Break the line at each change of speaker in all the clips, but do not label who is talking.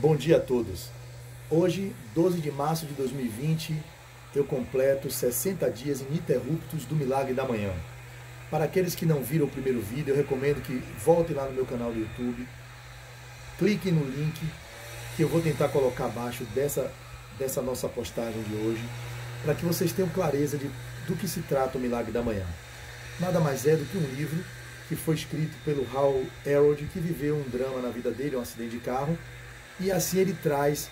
Bom dia a todos. Hoje, 12 de março de 2020, eu completo 60 dias ininterruptos do Milagre da Manhã. Para aqueles que não viram o primeiro vídeo, eu recomendo que voltem lá no meu canal do YouTube, cliquem no link que eu vou tentar colocar abaixo dessa nossa postagem de hoje, para que vocês tenham clareza do que se trata o Milagre da Manhã. Nada mais é do que um livro que foi escrito pelo Hal Elrod, que viveu um drama na vida dele, um acidente de carro, e assim ele traz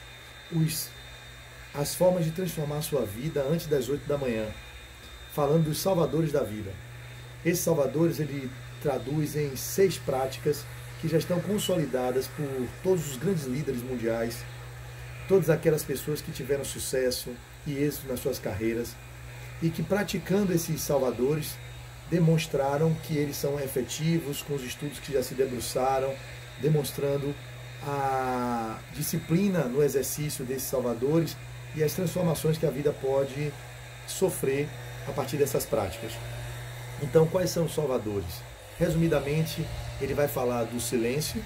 as formas de transformar a sua vida antes das 8 da manhã, falando dos salvadores da vida. Esses salvadores ele traduz em 6 práticas que já estão consolidadas por todos os grandes líderes mundiais, todas aquelas pessoas que tiveram sucesso e êxito nas suas carreiras, e que praticando esses salvadores demonstraram que eles são efetivos com os estudos que já se debruçaram, demonstrando a disciplina no exercício desses salvadores e as transformações que a vida pode sofrer a partir dessas práticas. Então, quais são os salvadores? Resumidamente, ele vai falar do silêncio,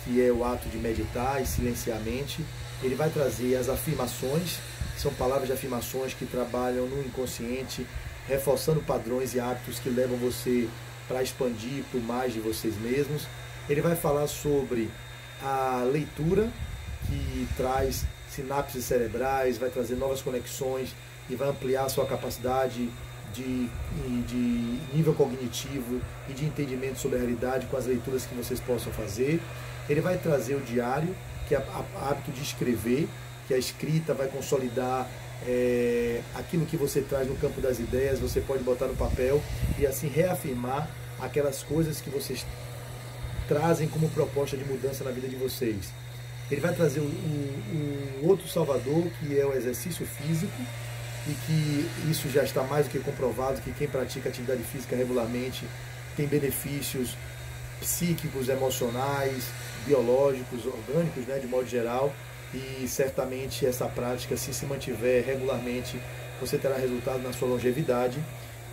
que é o ato de meditar e silenciar a mente. Ele vai trazer as afirmações, que são palavras de afirmações que trabalham no inconsciente, reforçando padrões e hábitos que levam você para expandir por mais de vocês mesmos. Ele vai falar sobre a leitura, que traz sinapses cerebrais, vai trazer novas conexões e vai ampliar a sua capacidade de nível cognitivo e de entendimento sobre a realidade com as leituras que vocês possam fazer. Ele vai trazer o diário, que é o hábito de escrever, que a escrita vai consolidar aquilo que você traz no campo das ideias, você pode botar no papel e assim reafirmar aquelas coisas que vocês trazem como proposta de mudança na vida de vocês. Ele vai trazer o outro salvador, que é o exercício físico, e que isso já está mais do que comprovado, que quem pratica atividade física regularmente tem benefícios psíquicos, emocionais, biológicos, orgânicos, né, de modo geral, e certamente essa prática, se mantiver regularmente, você terá resultado na sua longevidade.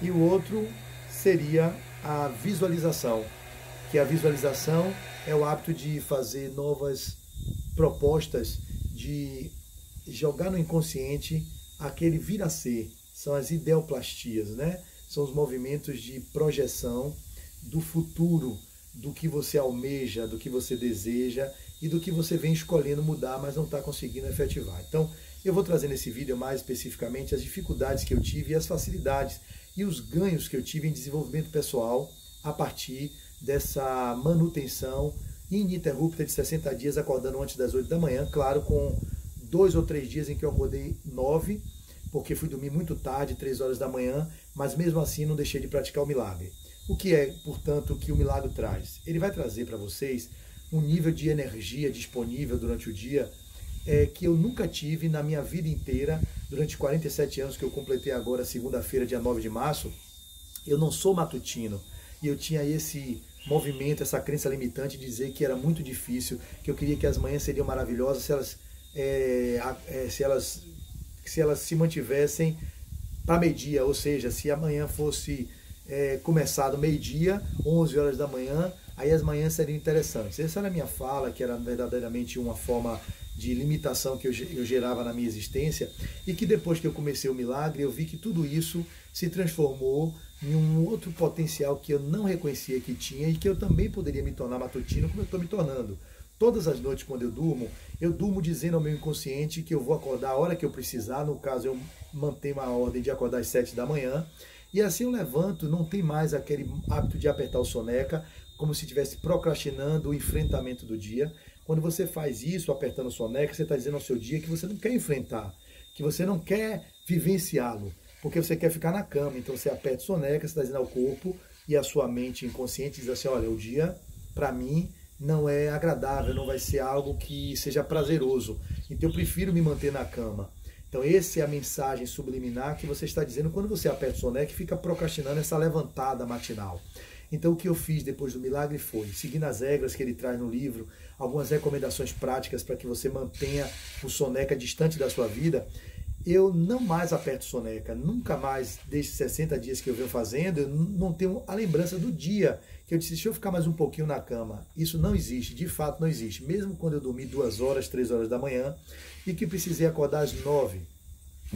E o outro seria a visualização, que a visualização é o hábito de fazer novas propostas, de jogar no inconsciente aquele vir a ser. São as ideoplastias, né? São os movimentos de projeção do futuro, do que você almeja, do que você deseja e do que você vem escolhendo mudar, mas não está conseguindo efetivar. Então, eu vou trazer nesse vídeo mais especificamente as dificuldades que eu tive e as facilidades e os ganhos que eu tive em desenvolvimento pessoal a partir dessa manutenção ininterrupta de 60 dias, acordando antes das 8 da manhã, claro, com 2 ou 3 dias em que eu acordei 9, porque fui dormir muito tarde, 3 horas da manhã, mas mesmo assim não deixei de praticar o milagre. O que é, portanto, que o milagre traz? Ele vai trazer para vocês um nível de energia disponível durante o dia que eu nunca tive na minha vida inteira, durante 47 anos que eu completei agora, segunda-feira, dia 9 de março. Eu não sou matutino e eu tinha esse movimento, essa crença limitante de dizer que era muito difícil, que eu queria que as manhãs seriam maravilhosas se elas se mantivessem para meio-dia, ou seja, se amanhã fosse começado meio-dia, 11 horas da manhã, aí as manhãs seriam interessantes. Essa era a minha fala, que era verdadeiramente uma forma de limitação que eu gerava na minha existência, e que depois que eu comecei o milagre, eu vi que tudo isso se transformou em um outro potencial que eu não reconhecia que tinha e que eu também poderia me tornar matutino, como eu estou me tornando. Todas as noites quando eu durmo dizendo ao meu inconsciente que eu vou acordar a hora que eu precisar. No caso, eu mantenho a ordem de acordar às 7 da manhã, e assim eu levanto, não tem mais aquele hábito de apertar o soneca, como se estivesse procrastinando o enfrentamento do dia. Quando você faz isso, apertando o soneca, você está dizendo ao seu dia que você não quer enfrentar, que você não quer vivenciá-lo, porque você quer ficar na cama. Então você aperta o soneca, você está dizendo ao corpo, e a sua mente inconsciente diz assim: olha, o dia, para mim, não é agradável, não vai ser algo que seja prazeroso, então eu prefiro me manter na cama. Então essa é a mensagem subliminar que você está dizendo quando você aperta o soneca e fica procrastinando essa levantada matinal. Então o que eu fiz depois do milagre foi, seguindo as regras que ele traz no livro, algumas recomendações práticas para que você mantenha o soneca distante da sua vida, eu não mais aperto soneca, nunca mais, desde 60 dias que eu venho fazendo, eu não tenho a lembrança do dia que eu disse, deixa eu ficar mais um pouquinho na cama. Isso não existe, de fato não existe. Mesmo quando eu dormi 2 horas, 3 horas da manhã e que precisei acordar às 9,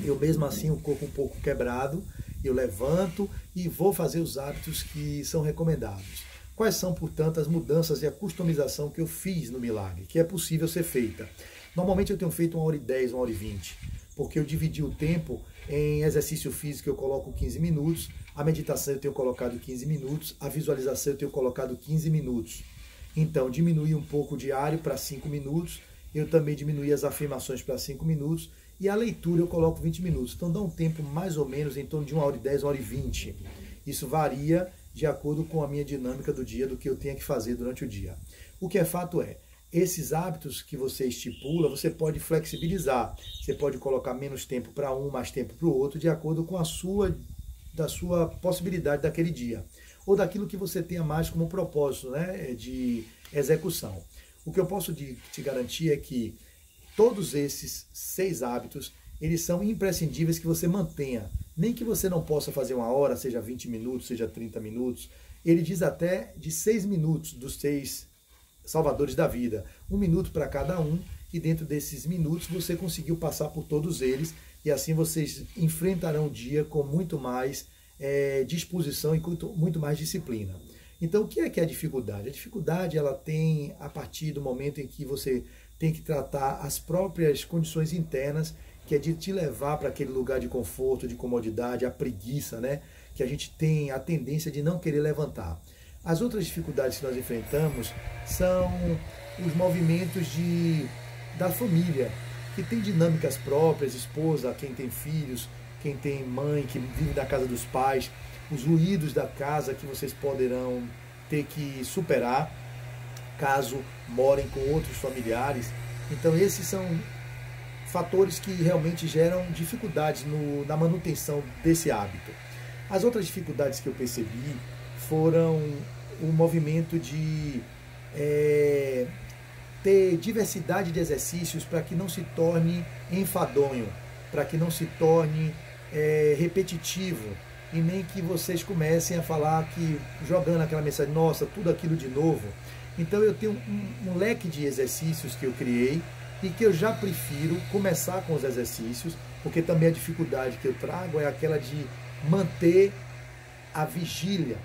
eu mesmo assim, o corpo um pouco quebrado, eu levanto e vou fazer os hábitos que são recomendados. Quais são, portanto, as mudanças e a customização que eu fiz no Milagre, que é possível ser feita? Normalmente eu tenho feito 1h10, 1h20, porque eu dividi o tempo em exercício físico, eu coloco 15 minutos, a meditação eu tenho colocado 15 minutos, a visualização eu tenho colocado 15 minutos. Então, diminui um pouco o diário para 5 minutos, eu também diminui as afirmações para 5 minutos, e a leitura eu coloco 20 minutos. Então dá um tempo mais ou menos em torno de 1h10, 1h20. Isso varia de acordo com a minha dinâmica do dia, do que eu tenho que fazer durante o dia. O que é fato é, esses hábitos que você estipula, você pode flexibilizar. Você pode colocar menos tempo para um, mais tempo para o outro, de acordo com da sua possibilidade daquele dia. Ou daquilo que você tenha mais como propósito, né, de execução. O que eu posso te garantir é que todos esses 6 hábitos, eles são imprescindíveis que você mantenha. Nem que você não possa fazer 1 hora, seja 20 minutos, seja 30 minutos. Ele diz até de 6 minutos dos 6 salvadores da vida. 1 minuto para cada um, e dentro desses minutos você conseguiu passar por todos eles, e assim vocês enfrentarão o dia com muito mais disposição e muito mais disciplina. Então, o que é a dificuldade? A dificuldade, ela tem a partir do momento em que você tem que tratar as próprias condições internas, que é de te levar para aquele lugar de conforto, de comodidade, a preguiça, né? Que a gente tem a tendência de não querer levantar. As outras dificuldades que nós enfrentamos são os movimentos da família, que tem dinâmicas próprias, esposa, quem tem filhos, quem tem mãe, que vive na casa dos pais, os ruídos da casa que vocês poderão ter que superar, caso morem com outros familiares. Então esses são fatores que realmente geram dificuldades na manutenção desse hábito. As outras dificuldades que eu percebi foram o movimento de ter diversidade de exercícios para que não se torne enfadonho, para que não se torne repetitivo, e nem que vocês comecem a falar que, jogando aquela mensagem, nossa, tudo aquilo de novo. Então eu tenho um leque de exercícios que eu criei e que eu já prefiro começar com os exercícios, porque também a dificuldade que eu trago é aquela de manter a vigília.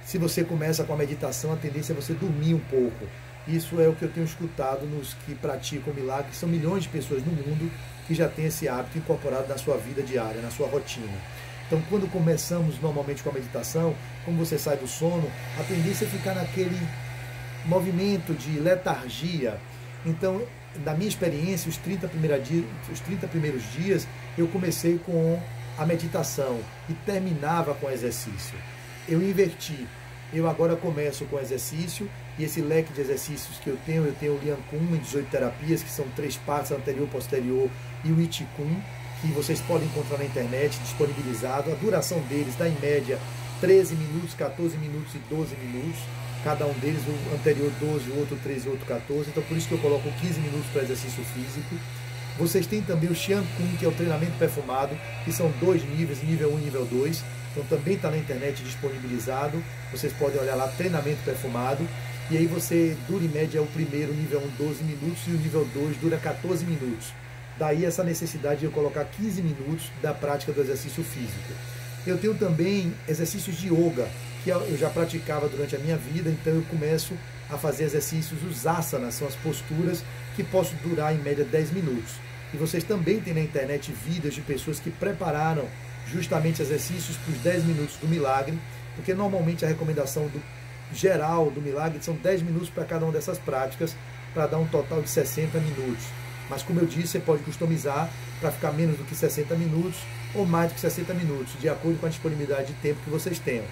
Se você começa com a meditação, a tendência é você dormir um pouco. Isso é o que eu tenho escutado nos que praticam milagre, que são milhões de pessoas no mundo que já têm esse hábito incorporado na sua vida diária, na sua rotina. Então, quando começamos normalmente com a meditação, como você sai do sono, a tendência é ficar naquele movimento de letargia. Então, na minha experiência, os 30 primeiros dias, eu comecei com a meditação e terminava com o exercício. Eu inverti. Eu agora começo com exercício, e esse leque de exercícios que eu tenho o Lian Kun em 18 terapias, que são 3 partes, anterior, posterior, e o I Chi Kun, que vocês podem encontrar na internet, disponibilizado. A duração deles dá em média 13 minutos, 14 minutos e 12 minutos. Cada um deles, o anterior 12, o outro 13, o outro 14. Então por isso que eu coloco 15 minutos para exercício físico. Vocês têm também o Xian Kun, que é o treinamento perfumado, que são 2 níveis, nível 1 e nível 2. Então também está na internet disponibilizado. Vocês podem olhar lá, treinamento perfumado. E aí você dura em média o primeiro, nível 1, 12 minutos, e o nível 2 dura 14 minutos. Daí essa necessidade de eu colocar 15 minutos da prática do exercício físico. Eu tenho também exercícios de yoga, que eu já praticava durante a minha vida, então eu começo a fazer exercícios, os asanas, são as posturas que posso durar em média 10 minutos. E vocês também têm na internet vídeos de pessoas que prepararam justamente exercícios para os 10 minutos do milagre, porque normalmente a recomendação geral do milagre são 10 minutos para cada uma dessas práticas, para dar um total de 60 minutos. Mas como eu disse, você pode customizar para ficar menos do que 60 minutos ou mais do que 60 minutos, de acordo com a disponibilidade de tempo que vocês tenham.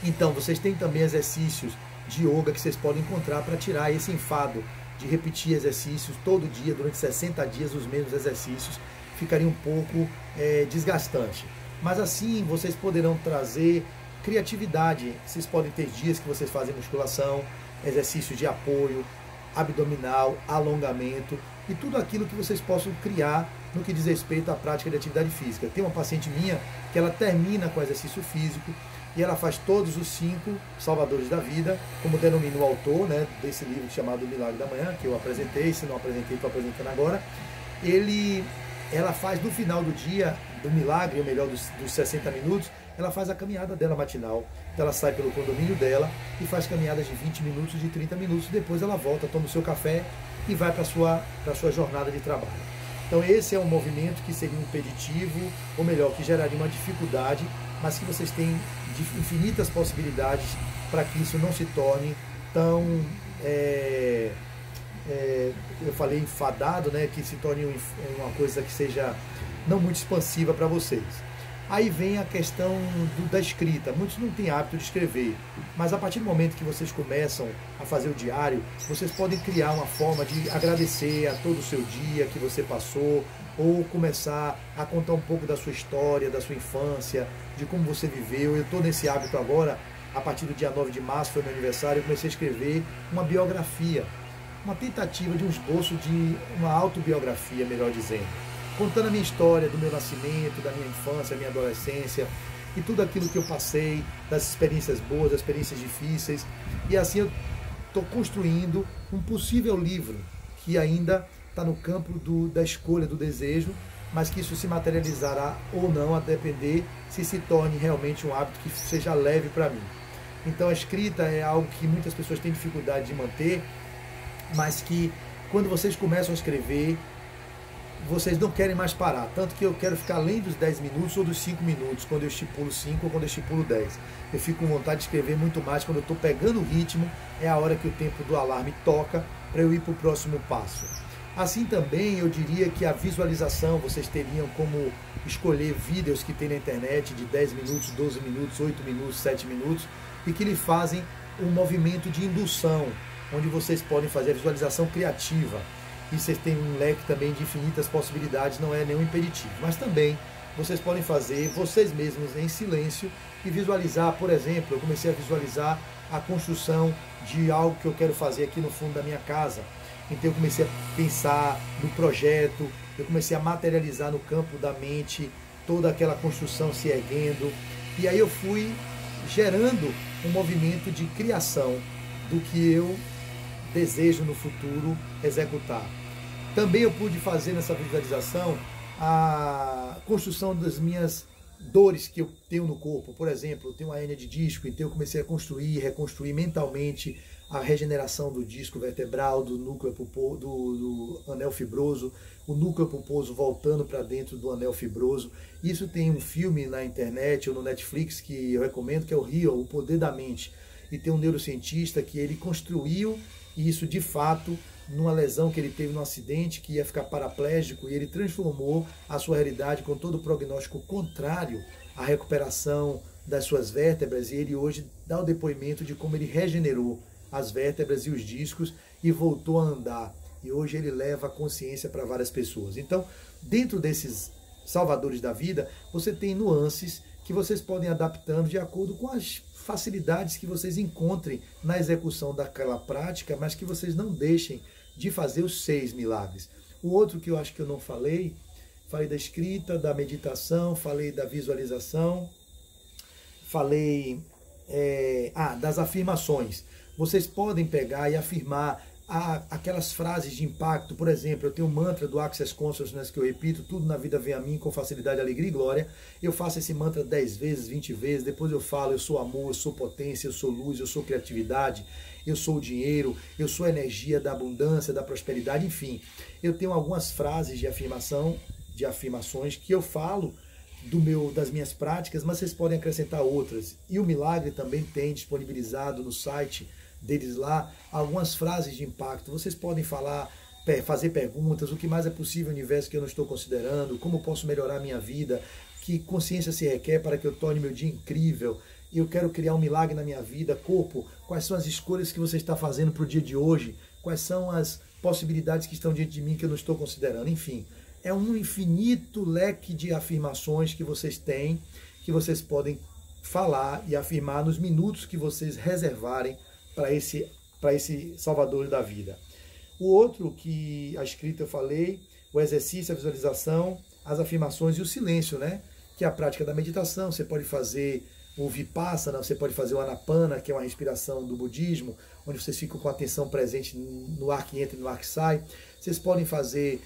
Então, vocês têm também exercícios de yoga que vocês podem encontrar para tirar esse enfado de repetir exercícios todo dia, durante 60 dias, os mesmos exercícios. Ficaria um pouco desgastante. Mas assim, vocês poderão trazer criatividade. Vocês podem ter dias que vocês fazem musculação, exercícios de apoio, abdominal, alongamento e tudo aquilo que vocês possam criar no que diz respeito à prática de atividade física. Tem uma paciente minha que ela termina com exercício físico e ela faz todos os 5 salvadores da vida, como denomina o autor, né, desse livro chamado O Milagre da Manhã, que eu apresentei, se não apresentei, estou apresentando agora. Ela faz no final do dia, do milagre, ou melhor, dos 60 minutos, ela faz a caminhada dela matinal. Então ela sai pelo condomínio dela e faz caminhadas de 20 minutos, de 30 minutos, depois ela volta, toma o seu café e vai para a sua jornada de trabalho. Então esse é um movimento que seria um impeditivo, ou melhor, que geraria uma dificuldade, mas que vocês têm infinitas possibilidades para que isso não se torne tão, eu falei enfadado, né, que se torne uma coisa que seja não muito expansiva para vocês. Aí vem a questão da escrita. Muitos não têm hábito de escrever, mas a partir do momento que vocês começam a fazer o diário, vocês podem criar uma forma de agradecer a todo o seu dia que você passou, ou começar a contar um pouco da sua história, da sua infância, de como você viveu. Eu estou nesse hábito agora, a partir do dia 9 de março, foi meu aniversário, eu comecei a escrever uma biografia, uma tentativa de um esboço de uma autobiografia, melhor dizendo, contando a minha história, do meu nascimento, da minha infância, da minha adolescência, e tudo aquilo que eu passei, das experiências boas, das experiências difíceis. E assim eu estou construindo um possível livro que ainda está no campo da escolha, do desejo, mas que isso se materializará ou não, a depender se torne realmente um hábito que seja leve para mim. Então a escrita é algo que muitas pessoas têm dificuldade de manter, mas que quando vocês começam a escrever, vocês não querem mais parar, tanto que eu quero ficar além dos 10 minutos ou dos 5 minutos, quando eu estipulo 5 ou quando eu estipulo 10. Eu fico com vontade de escrever muito mais, quando eu estou pegando o ritmo, é a hora que o tempo do alarme toca para eu ir para o próximo passo. Assim também eu diria que a visualização, vocês teriam como escolher vídeos que tem na internet de 10 minutos, 12 minutos, 8 minutos, 7 minutos, e que lhe fazem um movimento de indução, onde vocês podem fazer a visualização criativa. E vocês têm um leque também de infinitas possibilidades, não é nenhum impeditivo. Mas também vocês podem fazer vocês mesmos em silêncio e visualizar, por exemplo, eu comecei a visualizar a construção de algo que eu quero fazer aqui no fundo da minha casa. Então eu comecei a pensar no projeto, eu comecei a materializar no campo da mente toda aquela construção se erguendo. E aí eu fui gerando um movimento de criação do que eu desejo no futuro executar. Também eu pude fazer nessa visualização a construção das minhas dores que eu tenho no corpo. Por exemplo, eu tenho uma hérnia de disco, então eu comecei a construir, reconstruir mentalmente a regeneração do disco vertebral, do núcleo pulposo, do anel fibroso, o núcleo pulposo voltando para dentro do anel fibroso. Isso tem um filme na internet ou no Netflix que eu recomendo, que é o Rio, O Poder da Mente. E tem um neurocientista que ele construiu isso de fato numa lesão que ele teve num acidente, que ia ficar paraplégico, e ele transformou a sua realidade com todo o prognóstico contrário à recuperação das suas vértebras, e ele hoje dá o depoimento de como ele regenerou as vértebras e os discos e voltou a andar. E hoje ele leva a consciência para várias pessoas. Então, dentro desses salvadores da vida, você tem nuances que vocês podem ir adaptando de acordo com as facilidades que vocês encontrem na execução daquela prática, mas que vocês não deixem de fazer os 6 milagres. O outro que eu acho que eu não falei da escrita, da meditação, falei da visualização, falei das afirmações. Vocês podem pegar e afirmar aquelas frases de impacto. Por exemplo, eu tenho um mantra do Access Consciousness que eu repito: tudo na vida vem a mim com facilidade, alegria e glória. Eu faço esse mantra 10 vezes, 20 vezes, depois eu falo: eu sou amor, eu sou potência, eu sou luz, eu sou criatividade, eu sou o dinheiro, eu sou a energia da abundância, da prosperidade, enfim. Eu tenho algumas frases de afirmações que eu falo das minhas práticas, mas vocês podem acrescentar outras. E o Milagre também tem disponibilizado no site deles lá algumas frases de impacto. Vocês podem falar, fazer perguntas: o que mais é possível no universo que eu não estou considerando, como posso melhorar a minha vida, que consciência se requer para que eu torne meu dia incrível, eu quero criar um milagre na minha vida. Corpo, quais são as escolhas que você está fazendo para o dia de hoje, quais são as possibilidades que estão diante de mim que eu não estou considerando. Enfim, é um infinito leque de afirmações que vocês têm, que vocês podem falar e afirmar nos minutos que vocês reservarem para esse salvador da vida. O outro que a escrita eu falei, o exercício, a visualização, as afirmações e o silêncio, né? Que é a prática da meditação. Você pode fazer o Vipassana, você pode fazer o Anapana, que é uma respiração do budismo, onde vocês ficam com a atenção presente no ar que entra e no ar que sai. Vocês podem fazer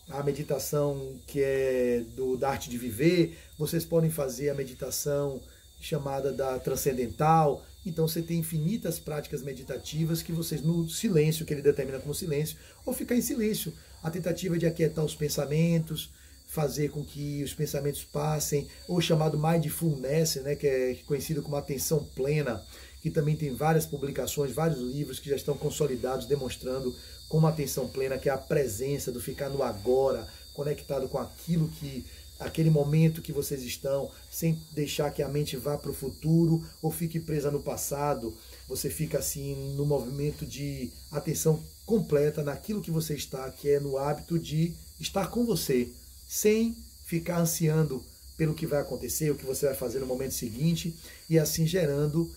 a meditação que é da arte de viver, vocês podem fazer a meditação chamada da transcendental. Então você tem infinitas práticas meditativas que vocês, no silêncio, que ele determina como silêncio, ou ficar em silêncio, a tentativa de aquietar os pensamentos, fazer com que os pensamentos passem, ou chamado mindfulness, né, que é conhecido como atenção plena, que também tem várias publicações, vários livros que já estão consolidados demonstrando como atenção plena, que é a presença do ficar no agora, conectado com aquilo que aquele momento que vocês estão, sem deixar que a mente vá para o futuro ou fique presa no passado. Você fica assim no movimento de atenção completa naquilo que você está, que é no hábito de estar com você, sem ficar ansiando pelo que vai acontecer, o que você vai fazer no momento seguinte, e assim gerando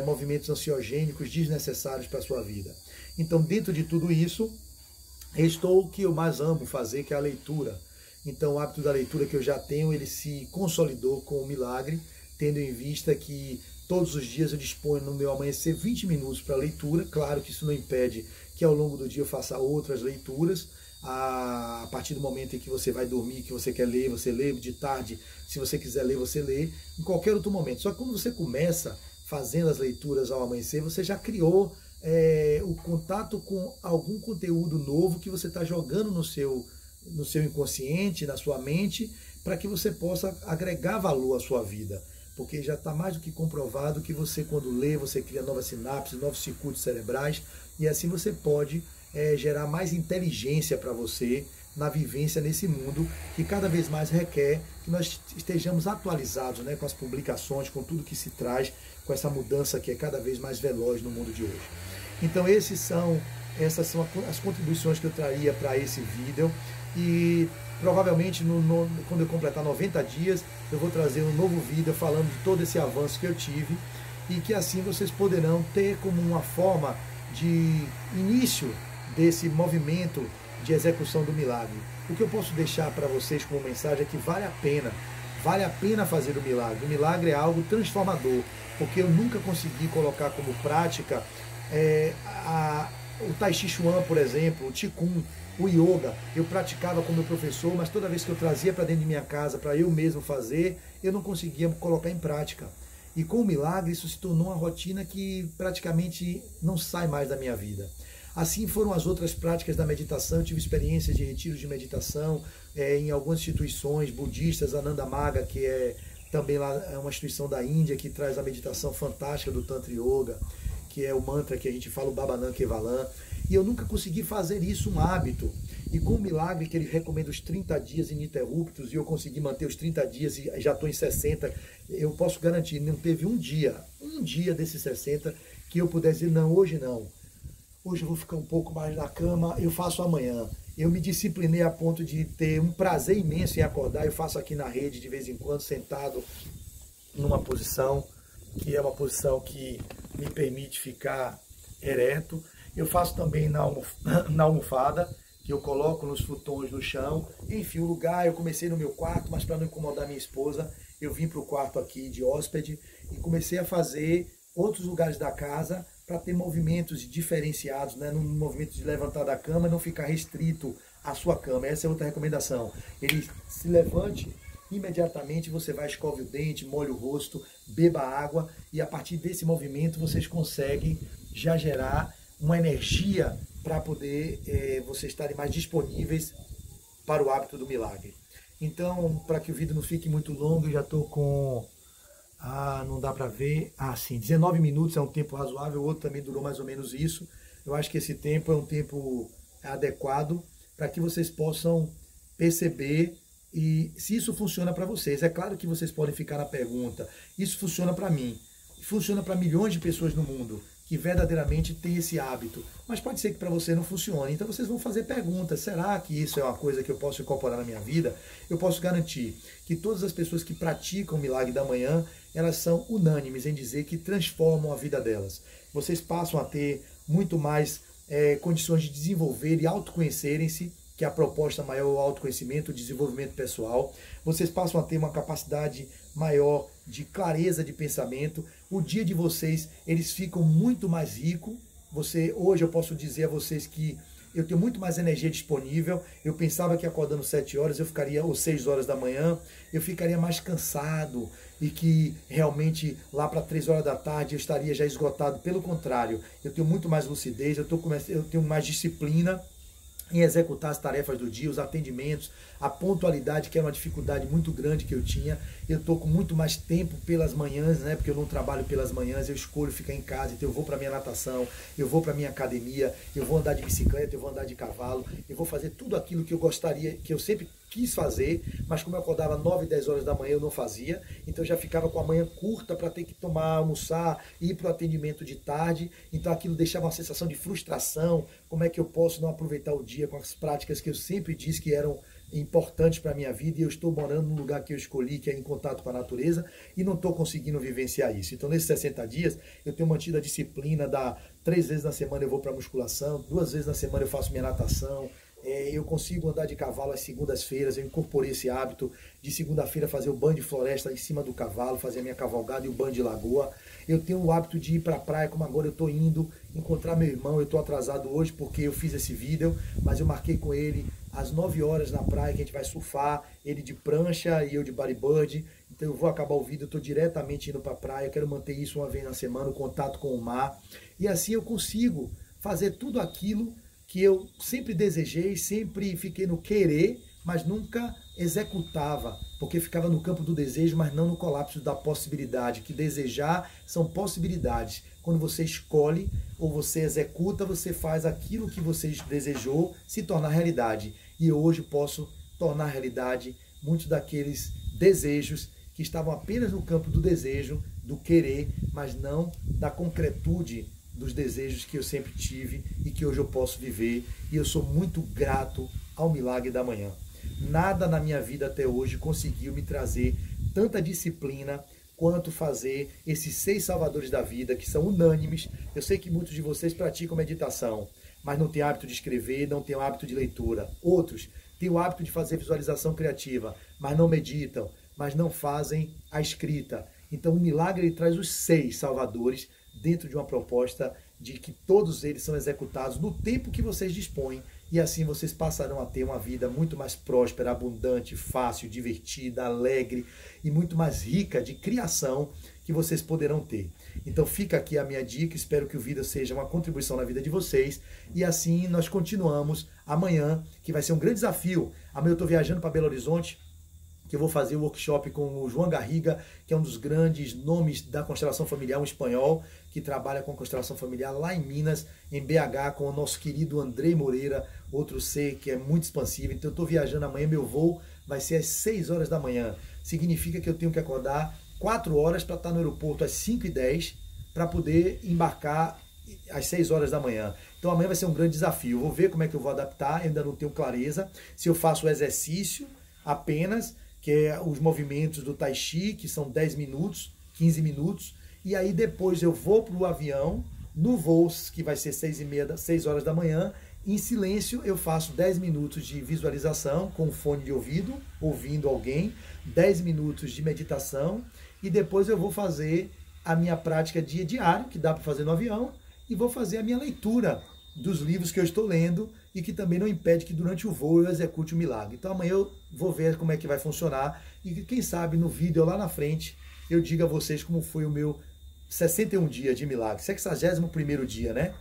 movimentos ansiogênicos desnecessários para a sua vida. Então, dentro de tudo isso, restou o que eu mais amo fazer, que é a leitura. Então, o hábito da leitura que eu já tenho, ele se consolidou com o milagre, tendo em vista que todos os dias eu disponho no meu amanhecer 20 minutos para leitura. Claro que isso não impede que ao longo do dia eu faça outras leituras. A partir do momento em que você vai dormir, que você quer ler, você lê. De tarde, se você quiser ler, você lê. Em qualquer outro momento. Só que quando você começa fazendo as leituras ao amanhecer, você já criou o contato com algum conteúdo novo que você está jogando no seu inconsciente, na sua mente, para que você possa agregar valor à sua vida. Porque já está mais do que comprovado que você, quando lê, você cria novas sinapses, novos circuitos cerebrais, e assim você pode gerar mais inteligência para você na vivência nesse mundo que cada vez mais requer que nós estejamos atualizados, né, com as publicações, com tudo que se traz, com essa mudança que é cada vez mais veloz no mundo de hoje. Então essas são as contribuições que eu traria para esse vídeo, e provavelmente quando eu completar 90 dias eu vou trazer um novo vídeo falando de todo esse avanço que eu tive, e que assim vocês poderão ter como uma forma de início desse movimento de execução do milagre. O que eu posso deixar para vocês como mensagem é que vale a pena fazer o milagre. O milagre é algo transformador, porque eu nunca consegui colocar como prática o Tai Chi Chuan, por exemplo, o Qigong, o Yoga. Eu praticava com meu professor, mas toda vez que eu trazia para dentro de minha casa para eu mesmo fazer, eu não conseguia colocar em prática. E com o milagre isso se tornou uma rotina que praticamente não sai mais da minha vida. Assim foram as outras práticas da meditação. Eu tive experiências de retiros de meditação em algumas instituições budistas, Ananda Marga, que é também lá uma instituição da Índia, que traz a meditação fantástica do Tantra Yoga, que é o mantra que a gente fala, o Bhavanam Kevalam. E eu nunca consegui fazer isso um hábito. E com o milagre que ele recomenda os 30 dias ininterruptos, e eu consegui manter os 30 dias e já estou em 60, eu posso garantir, não teve um dia desses 60 que eu pudesse dizer, não, hoje não. Hoje eu vou ficar um pouco mais na cama, eu faço amanhã. Eu me disciplinei a ponto de ter um prazer imenso em acordar. Eu faço aqui na rede de vez em quando, sentado numa posição, que é uma posição que me permite ficar ereto. Eu faço também na almofada, que eu coloco nos futons no chão. Enfim, o lugar, eu comecei no meu quarto, mas para não incomodar minha esposa, eu vim para o quarto aqui de hóspede e comecei a fazer outros lugares da casa para ter movimentos diferenciados, né? No movimento de levantar da cama, não ficar restrito à sua cama. Essa é outra recomendação. Ele se levante, imediatamente você vai, escove o dente, molhe o rosto, beba água, e a partir desse movimento vocês conseguem já gerar uma energia para poder vocês estarem mais disponíveis para o hábito do milagre. Então, para que o vídeo não fique muito longo, eu já estou com... não dá para ver. Sim, 19 minutos é um tempo razoável, o outro também durou mais ou menos isso. Eu acho que esse tempo é um tempo adequado para que vocês possam perceber e se isso funciona para vocês. É claro que vocês podem ficar na pergunta, isso funciona para mim, funciona para milhões de pessoas no mundo que verdadeiramente tem esse hábito, mas pode ser que para você não funcione. Então vocês vão fazer perguntas, será que isso é uma coisa que eu posso incorporar na minha vida? Eu posso garantir que todas as pessoas que praticam o milagre da manhã, elas são unânimes em dizer que transformam a vida delas. Vocês passam a ter muito mais condições de desenvolver e autoconhecerem-se, que é a proposta maior, o autoconhecimento, o desenvolvimento pessoal. Vocês passam a ter uma capacidade maior de clareza de pensamento. O dia de vocês, eles ficam muito mais ricos. Hoje eu posso dizer a vocês que eu tenho muito mais energia disponível. Eu pensava que acordando 7 horas eu ficaria, ou 6 horas da manhã, eu ficaria mais cansado e que realmente lá para 3 horas da tarde eu estaria já esgotado. Pelo contrário, eu tenho muito mais lucidez, eu tenho mais disciplina em executar as tarefas do dia, os atendimentos, a pontualidade, que era uma dificuldade muito grande que eu tinha. Eu estou com muito mais tempo pelas manhãs, né? Porque eu não trabalho pelas manhãs, eu escolho ficar em casa, então eu vou para minha natação, eu vou para minha academia, eu vou andar de bicicleta, eu vou andar de cavalo, eu vou fazer tudo aquilo que eu gostaria, que eu sempre quis fazer, mas como eu acordava 9, 10 horas da manhã eu não fazia, então eu já ficava com a manhã curta para ter que almoçar, ir para o atendimento de tarde, então aquilo deixava uma sensação de frustração. Como é que eu posso não aproveitar o dia com as práticas que eu sempre disse que eram importantes para a minha vida, e eu estou morando num lugar que eu escolhi, que é em contato com a natureza, e não estou conseguindo vivenciar isso. Então nesses 60 dias eu tenho mantido a disciplina, 3 vezes na semana eu vou para musculação, 2 vezes na semana eu faço minha natação, eu consigo andar de cavalo às segundas-feiras, eu incorporei esse hábito de segunda-feira fazer o banho de floresta em cima do cavalo, fazer a minha cavalgada e o banho de lagoa. Eu tenho o hábito de ir para a praia, como agora eu estou indo encontrar meu irmão. Eu estou atrasado hoje porque eu fiz esse vídeo, mas eu marquei com ele às 9 horas na praia, que a gente vai surfar, ele de prancha e eu de bodyboard. Então eu vou acabar o vídeo, eu estou diretamente indo para a praia, eu quero manter isso uma vez na semana, o contato com o mar, e assim eu consigo fazer tudo aquilo que eu sempre desejei, sempre fiquei no querer, mas nunca executava, porque ficava no campo do desejo, mas não no colapso da possibilidade, que desejar são possibilidades. Quando você escolhe ou você executa, você faz aquilo que você desejou se tornar realidade. E hoje posso tornar realidade muitos daqueles desejos que estavam apenas no campo do desejo, do querer, mas não da concretude dos desejos que eu sempre tive e que hoje eu posso viver. E eu sou muito grato ao milagre da manhã. Nada na minha vida até hoje conseguiu me trazer tanta disciplina quanto fazer esses 6 salvadores da vida, que são unânimes. Eu sei que muitos de vocês praticam meditação, mas não têm hábito de escrever, não têm hábito de leitura. Outros têm o hábito de fazer visualização criativa, mas não meditam, mas não fazem a escrita. Então o milagre ele traz os 6 salvadores dentro de uma proposta de que todos eles são executados no tempo que vocês dispõem, e assim vocês passarão a ter uma vida muito mais próspera, abundante, fácil, divertida, alegre e muito mais rica de criação que vocês poderão ter. Então fica aqui a minha dica, espero que o vídeo seja uma contribuição na vida de vocês, e assim nós continuamos amanhã, que vai ser um grande desafio. Amanhã eu estou viajando para Belo Horizonte, que eu vou fazer o workshop com o João Garriga, que é um dos grandes nomes da constelação familiar, um espanhol que trabalha com constelação familiar lá em Minas, em BH, com o nosso querido Andrei Moreira, outro ser que é muito expansivo. Então eu estou viajando amanhã, meu voo vai ser às 6 horas da manhã. Significa que eu tenho que acordar 4 horas para estar no aeroporto às 5h10, para poder embarcar às 6 horas da manhã. Então amanhã vai ser um grande desafio. Eu vou ver como é que eu vou adaptar, ainda não tenho clareza. Se eu faço o exercício apenas, que é os movimentos do Tai Chi, que são 10 minutos, 15 minutos, e aí depois eu vou para o avião, no voo, que vai ser 6h30, 6 horas da manhã, em silêncio eu faço 10 minutos de visualização com fone de ouvido, ouvindo alguém, 10 minutos de meditação, e depois eu vou fazer a minha prática diário, que dá para fazer no avião, e vou fazer a minha leitura dos livros que eu estou lendo, e que também não impede que durante o voo eu execute o milagre. Então amanhã eu vou ver como é que vai funcionar, e quem sabe no vídeo lá na frente eu diga a vocês como foi o meu 61 dias de milagre, 61º dia, né?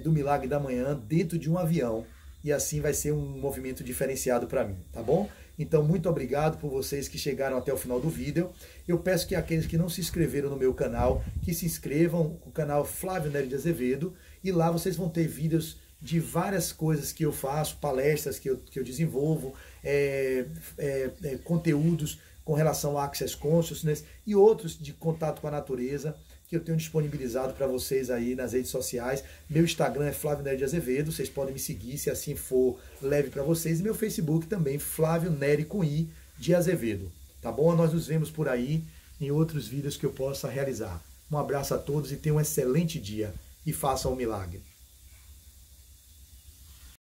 Do milagre da manhã dentro de um avião, e assim vai ser um movimento diferenciado para mim, tá bom? Então muito obrigado por vocês que chegaram até o final do vídeo. Eu peço que aqueles que não se inscreveram no meu canal, que se inscrevam no canal Flávio Nery de Azevedo, e lá vocês vão ter vídeos de várias coisas que eu faço, palestras que eu desenvolvo, conteúdos com relação ao Access Consciousness e outros de contato com a natureza que eu tenho disponibilizado para vocês aí nas redes sociais. Meu Instagram é Flávio Nery de Azevedo, vocês podem me seguir se assim for leve para vocês. E meu Facebook também, Flávio Nery com I de Azevedo. Tá bom? Nós nos vemos por aí em outros vídeos que eu possa realizar. Um abraço a todos e tenham um excelente dia e façam um milagre.